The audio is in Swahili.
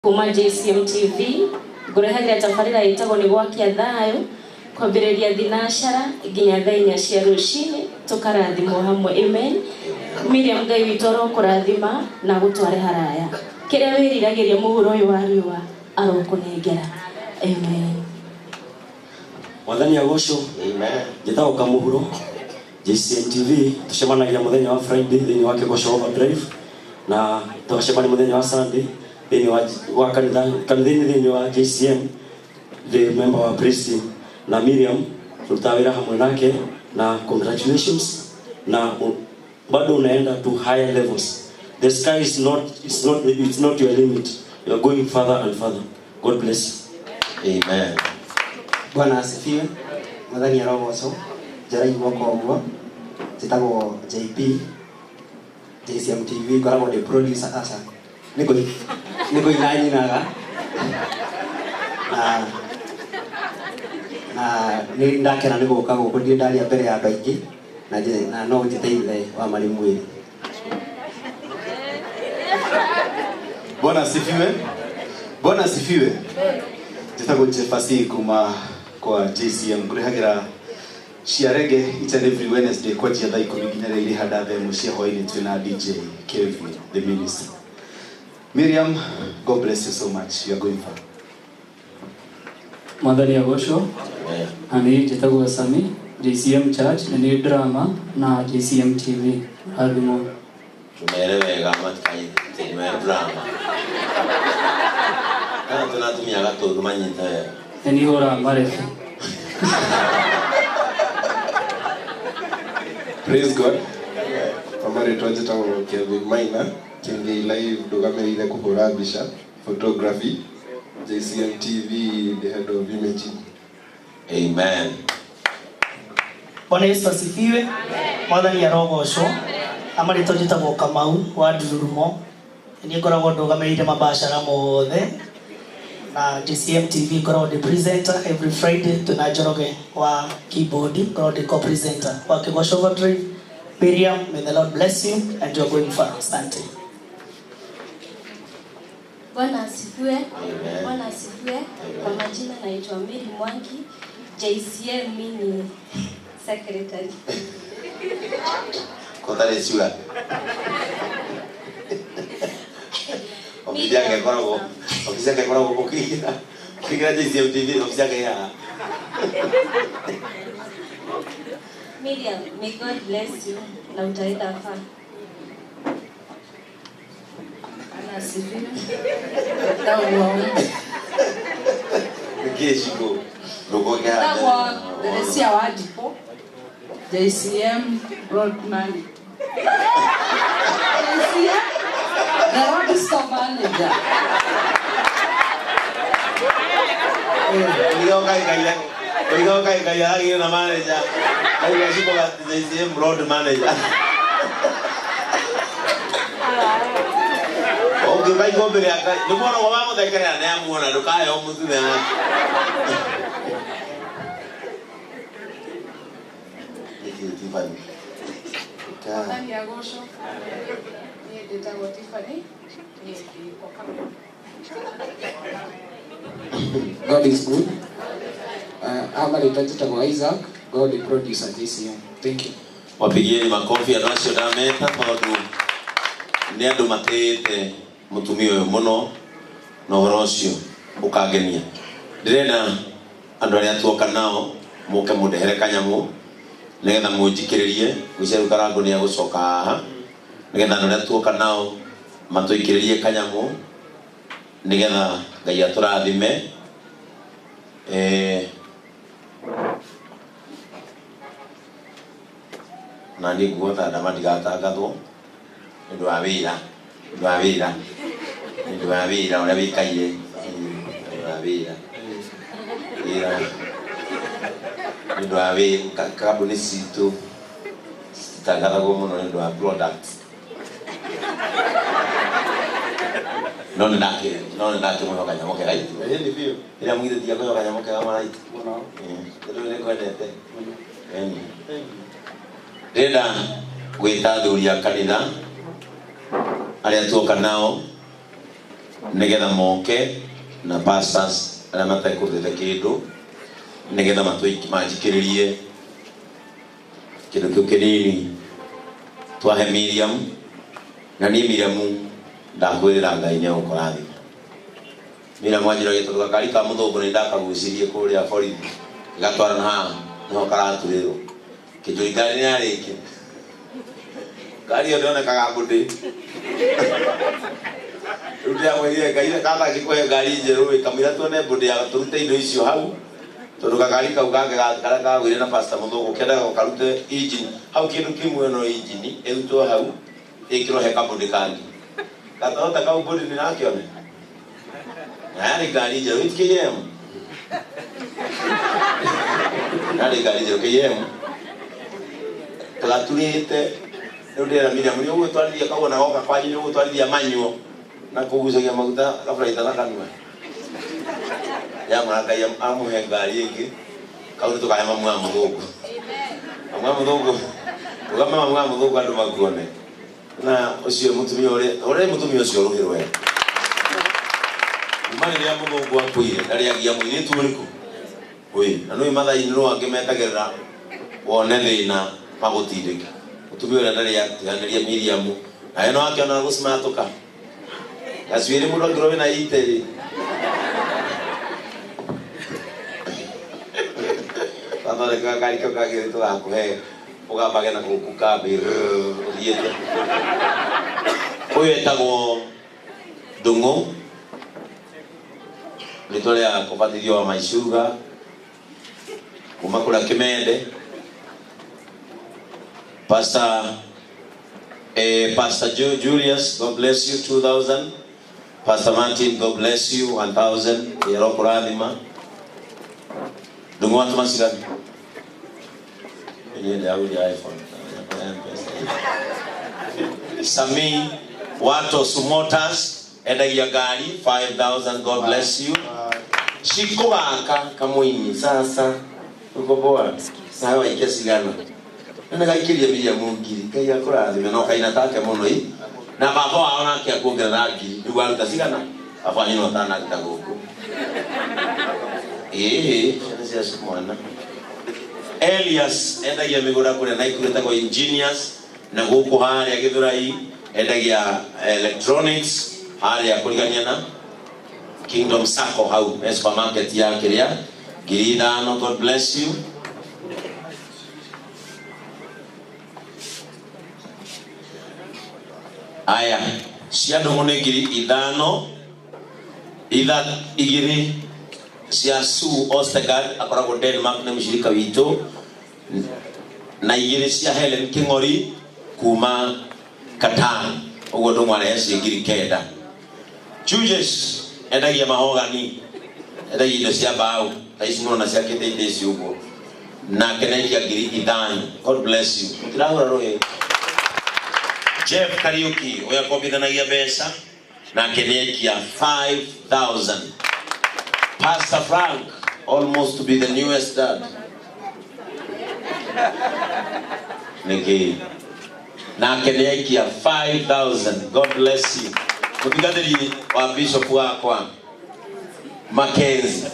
Kuma JCM TV ngũrehagira tabarĩra ĩtagwo nĩ gwakia thayũ kwambĩrĩria thinashara nginya thaa 4 cia rũcinĩ tũkarathimwo hamwe. Amen. Mirriam Ngai witũ arokũrathima na gũtware haraya. Kĩrĩa wĩriragĩria mũhuro ũyũ wa riũa arokũnengera. Amen. Mwathani agocwo. Amen. Njĩtagwo Kamũhuro. JCM TV tucemanagia mũthenya wa Friday thĩinĩ wa Kĩgoco Overdrive na tũgacemania mũthenya wa Sunday thĩinĩ wa kanitha-inĩ thĩinĩ wa JCM the member wa priest na Mirriam tutawira hamwe nake na congratulations na bado unaenda to higher levels. The sky is not your limit. You are going further and further. God bless you. Amen. Bwana asifiwe. Mwathani arogocwo. Jarai mwako ũguo. Njĩtagwo JP. JCM TV ngoragwo ndĩ producer asa. Niko inanyinaga. Na nĩ ndakena nĩ gũka gũkũ ndĩ ndaria mbere ya andũ aingĩ na no njĩteithie wa mari mwĩrĩ. Bwana asifiwe. Bwana asifiwe. Njĩtagwo Jefasi kuma kwa JCM ngũrehagira ciarege each and every Wednesday kwa njia thaa 10 nginya rĩrĩ handa themu cia hwaĩ-inĩ twĩna DJ Kevin the minister. Mirriam, God bless you so much. You are going far. Mwathani agocwo. Ani njĩtagwo Sami, JCM Church nĩ drama na JCM TV rathimo. Tumere wega matikai tumere drama. Tunatumia gato manyita. Ni hora marefu. Praise God. Pamare twaje tawo Kevin Maina kinge live dogamerire kuhura mbica photography JCM TV the head of imaging. Amen. Bwana Yesu asifiwe. Mwathani arogocwo. Amari tujitagwo Kamau wa Ndurumo. Ni ngoragwo ndogamerire mabashara mothe na JCM TV ngoragwo ndi presenter every Friday tuna Njoroge wa keyboard ngoragwo ndi co-presenter wa Kĩgoco Overdrive. Mirriam, may the Lord bless you and you are going far. Asante. Bwana asifiwe. Bwana asifiwe. Kwa majina naitwa Mirriam, JCM mini secretary. Kotale sura. Ofisi yake kwa kukigira. Kukigira JCM TV ofisi yake ya. Mirriam, may God bless you na utaenda far. Asifiwe. Nikishiko. Logo ya. Dawa Deresia Wadipo. JCM Broadman. JCM the road store manager. Oigo kai ya na manager. Oigo sipo ka JCM Broad manager. Okay, vai compre aka. No mono vamos a crear na muona do kai o mutu na. Tiffany. Mwathani agocwo. Niĩ ndĩtagwo Tiffany. God is good. Amari tujitagwo Isaac. God the producer JCM. Thank you. Wapigieni makofi anacio ndameta tondu ni andu matete mutumia uyu muno na uhoro ucio ukangenia. Ndirenda andu aria tuoka nao muke mundehere kanyamu nigetha munjikiririe gwiceru karangu ni agucoka haha nigetha andu aria tuoka nao matuikiririe kanyamu nigetha Ngai aturathime. Na ni guota ndama ndigatangathwo ndu wa wira uria wikaire ndu wa wira kambuni citu citangathagwo muno ndu wa product no ndake muno kanyamo ke right ni bio ila mwithiria ko kanyamo ke kama right muno ndu ni kwendete Renda gwĩta athuri a kanitha arĩa tuoka nao nigetha moke na pastors ala matakutete kindu nigetha manjikiririe kindu kinini twahe Mirriam na ni Mirriam ndakwirira Ngai ni ukurathi Mirriam wanjira gituka kari ka muthungu ni ndakagucirie kuria borithi gatwara na no karaturiro kijui gari ni ariki gari yone kagagundi rutia mwerie Ngai kaba gikwe gari njeru ikamira tuone bundi ya turute indo icio hau tondu gakari kau gake kara gwire na pastor muthungu kenda ukarute engine hau kindu kimwe no engine eruto hau ikiro he kabundi kangi gatota kau bundi ni nakione nari gari njeru itkiyem nari gari njeru kiyem tulaturite ndira Mirriam ni uwe twalithia kaona goka kwanyu ni uwe twalithia manyuo na kugucagia maguta kabla na kanwa ya mwana ya amuhe ngari ingi kau tukahema mwa muthungu mwa muthungu ugama mwa muthungu andu makuone na ucio mutumia ore mutumia ucio ruhirwe umani ya muthungu akuire ndariagia mwini turiku oi na no matha inro angemetagirira wone thina magutindika mutumia ore ndari yatiganiria Mirriam na eno akiona gusmatuka aswire muno ngiro na iteri Tadore kagari kagari to akuhe ugambage na kukambi riete oyo etago dungu litole ya kopatirio wa maishuga kumakula Kimende Pastor Julius, God bless you, 2,000. Pastor Martin, God bless you, 1,000. Yeroko radima. Dungu watu masigani. Yende audi iPhone. Sami, watu Sumotas, edagia gari, 5,000. God bless you. Shiko waka kamuini sasa. Uko boa. Sawa ikesigana. Nene kaikiria Mirriam ngiri kai akurathime no kaina take muno i na baba aona kia kuongerera ngiri niguo aruta cigana baba nyino tana kita guku cia mwana Elias endagia migura kuria na ikureta kwa engineers na guku haria Githurai endagia electronics haria kurigania na Kingdom Sacco hau supermarket ya kiria ngiri 5. God bless you. Aya, cia ndungune ngiri 5 igiri cia Sue Ostegard akoragwo Denmark ni mshirika witu na igiri cia Helen Kingori kuma Qatar ugo ndo mwana yesi ngiri 9. Julius endagia mahogani endagia indo cia mbao taisi muno na cia kitete ici ugo na kenegia ngiri 5. God bless you. Kirahura rohe Jeff Kariuki oya kombithanagia mbeca na kenegia 5,000. Pastor Frank almost to be the newest dad. Niki na kenegia 5,000. God bless you. Mutigadiri wa bishop wako Mackenzie